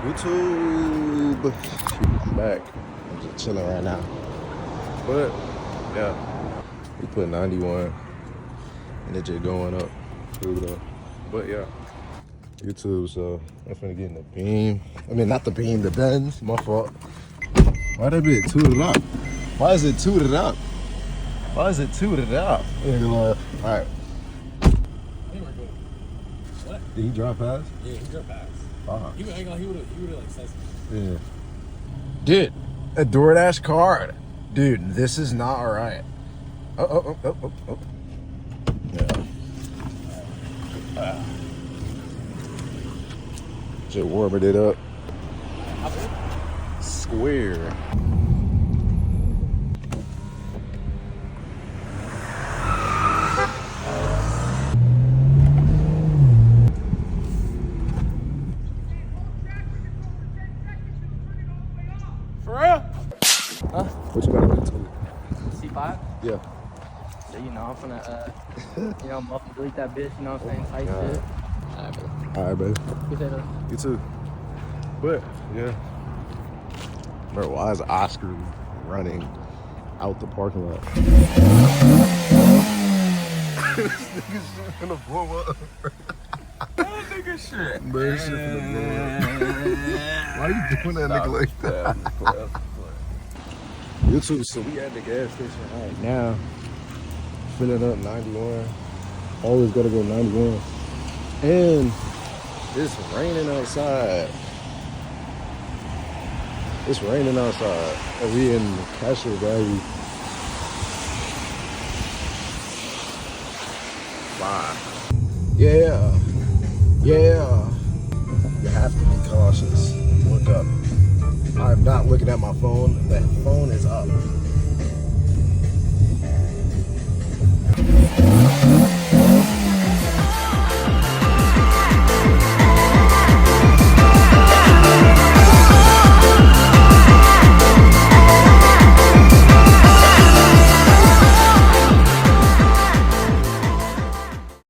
YouTube, I'm back. I'm just chilling right now. But yeah, we put 91 and it just going up. But yeah, YouTube, so I'm finna get in the beam. I mean, not the beam, the Benz, my fault. Why that bit tooted up? Why is it tooted up? Why is it tooted up? All right. What? Did he drive past? Yeah, he drove past. He would have like said something. Yeah. Dude, a DoorDash card. Dude, this is not all right. Oh. Yeah. Just warming it up. Square. For real? Huh? What you got to do to it? C5? Yeah. So, you know, I'm finna, I'm gonna delete that bitch, you know what I'm saying? Tight shit. Alright, bro. Alright, baby. Appreciate it. You too. But, yeah. Bro, why is Oscar running out the parking lot? This nigga shit finna blow up. That nigga shit. Bro, this shit finna blow up. Why you doing that nigga like that? YouTube, so we at the gas station right now. Filling up 91. Always gotta go 91. And it's raining outside. It's raining outside. And we in Castro Valley. Bye. Yeah. You have to be cautious. Look up. I'm not looking at my phone. That phone is up.